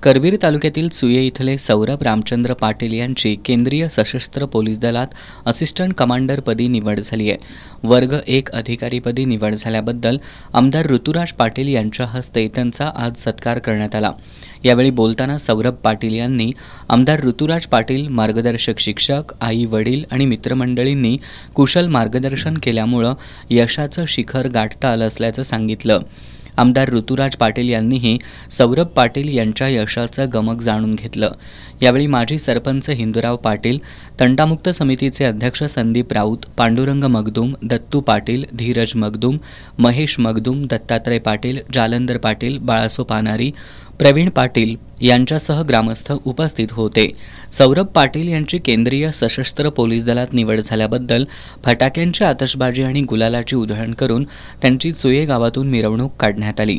करवीर तालुक्यातील चुये इथले सौरभ रामचंद्र पाटील यांची केंद्रीय सशस्त्र पोलीस दलात असिस्टंट कमांडरपदी निवड झाली आहे। वर्ग 1 अधिकारीपदी निवड झाल्याबद्दल आमदार ऋतुराज पाटील यांच्या हस्ते त्यांचा आज सत्कार करण्यात आला। यावेळी बोलताना सौरभ पाटील यांनी आमदार ऋतुराज पाटील, मार्गदर्शक शिक्षक, आई वडील आणि मित्रमंडळींनी कुशल मार्गदर्शन केल्यामुळे यशाचं शिखर गाठता आलं असल्याचं सांगितलं। आमदार ऋतुराज पाटील यांनीही सौरभ पाटील यांच्या यशाचं गमक जाणून घेतलं। यावेळी माजी सरपंच हिंदूराव पाटील, तंटामुक्त समितीचे अध्यक्ष संदीप राऊत, पांडुरंग मगदूम, दत्तू पाटील, धीरज मगदूम, महेश मगदूम, दत्तात्रय पाटील, जालंधर पाटील, बाळासो पानारी, प्रवीण पाटील यांच्यासह ग्रामस्थ उपस्थित होते। सौरभ पाटील यांची केंद्रीय सशस्त्र पोलीस दलात निवड झाल्याबद्दल फटाक्यांची आतषबाजी आणि गुलालाची उधळण करून त्यांची चुये गावातून मिरवणूक काढण्यात आली।